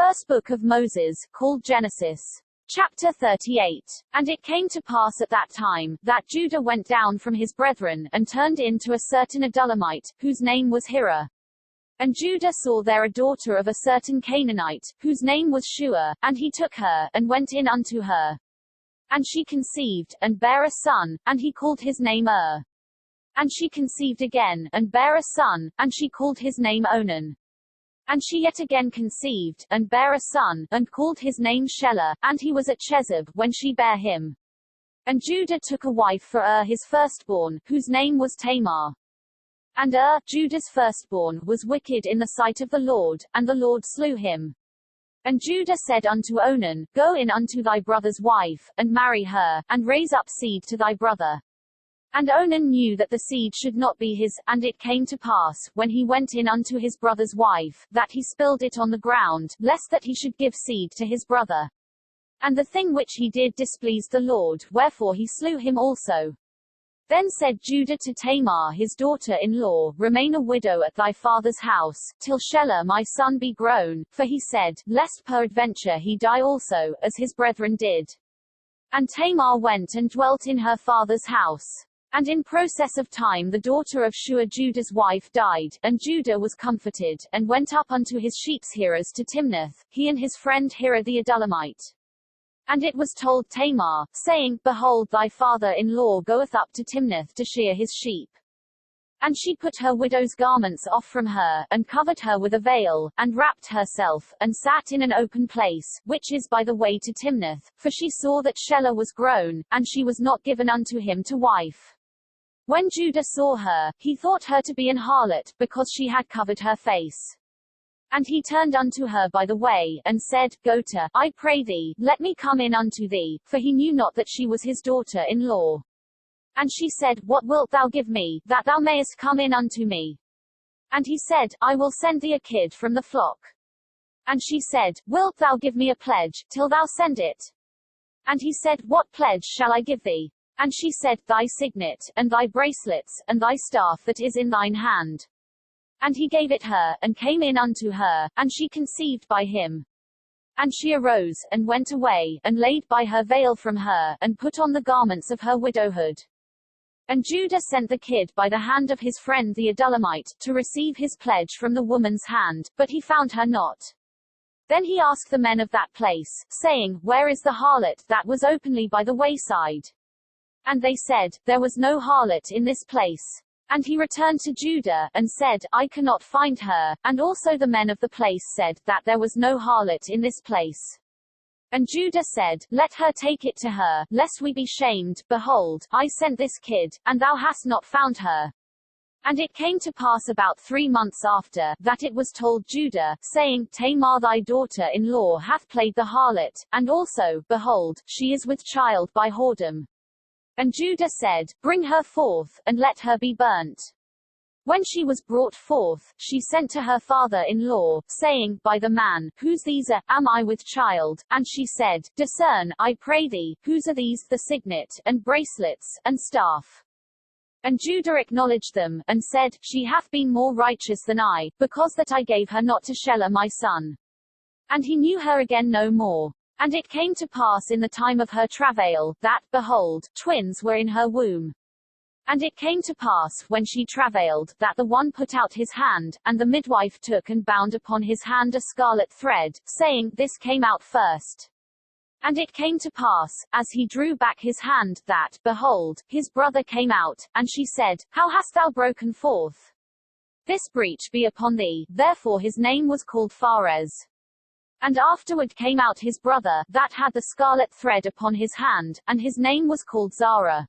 first book of Moses, called Genesis. Chapter 38. And it came to pass at that time, that Judah went down from his brethren, and turned in to a certain Adullamite, whose name was Hira. And Judah saw there a daughter of a certain Canaanite, whose name was Shua, and he took her, and went in unto her. And she conceived, and bare a son, and he called his name And she conceived again, and bare a son, and she called his name Onan. And she yet again conceived, and bare a son, and called his name Shelah, and he was at Chezib, when she bare him. And Judah took a wife for his firstborn, whose name was Tamar. And Judah's firstborn, was wicked in the sight of the Lord, and the Lord slew him. And Judah said unto Onan, Go in unto thy brother's wife, and marry her, and raise up seed to thy brother. And Onan knew that the seed should not be his, and it came to pass, when he went in unto his brother's wife, that he spilled it on the ground, lest that he should give seed to his brother. And the thing which he did displeased the Lord, wherefore he slew him also. Then said Judah to Tamar his daughter-in-law, Remain a widow at thy father's house, till Shelah my son be grown, for he said, Lest peradventure he die also, as his brethren did. And Tamar went and dwelt in her father's house. And in process of time the daughter of Shua Judah's wife died, and Judah was comforted, and went up unto his sheepshearers to Timnath, he and his friend Hira the Adullamite. And it was told Tamar, saying, Behold, thy father-in-law goeth up to Timnath to shear his sheep. And she put her widow's garments off from her, and covered her with a veil, and wrapped herself, and sat in an open place, which is by the way to Timnath, for she saw that Shelah was grown, and she was not given unto him to wife. When Judah saw her, he thought her to be an harlot, because she had covered her face. And he turned unto her by the way, and said, Go to, I pray thee, let me come in unto thee, for he knew not that she was his daughter-in-law. And she said, What wilt thou give me, that thou mayest come in unto me? And he said, I will send thee a kid from the flock. And she said, Wilt thou give me a pledge, till thou send it? And he said, What pledge shall I give thee? And she said, Thy signet, and thy bracelets, and thy staff that is in thine hand. And he gave it her, and came in unto her, and she conceived by him. And she arose, and went away, and laid by her veil from her, and put on the garments of her widowhood. And Judah sent the kid by the hand of his friend the Adullamite, to receive his pledge from the woman's hand, but he found her not. Then he asked the men of that place, saying, Where is the harlot that was openly by the wayside? And they said, There was no harlot in this place. And he returned to Judah, and said, I cannot find her. And also the men of the place said, that there was no harlot in this place. And Judah said, Let her take it to her, lest we be shamed. Behold, I sent this kid, and thou hast not found her. And it came to pass about 3 months after, that it was told Judah, saying, Tamar thy daughter-in-law hath played the harlot, and also, behold, she is with child by whoredom. And Judah said, Bring her forth, and let her be burnt. When she was brought forth, she sent to her father-in-law, saying, By the man, whose these are, am I with child? And she said, Discern, I pray thee, whose are these, the signet, and bracelets, and staff? And Judah acknowledged them, and said, She hath been more righteous than I, because that I gave her not to Shelah my son. And he knew her again no more. And it came to pass in the time of her travail, that, behold, twins were in her womb. And it came to pass, when she travailed, that the one put out his hand, and the midwife took and bound upon his hand a scarlet thread, saying, This came out first. And it came to pass, as he drew back his hand, that, behold, his brother came out, and she said, How hast thou broken forth? This breach be upon thee. Therefore his name was called Pharez. And afterward came out his brother, that had the scarlet thread upon his hand, and his name was called Zara.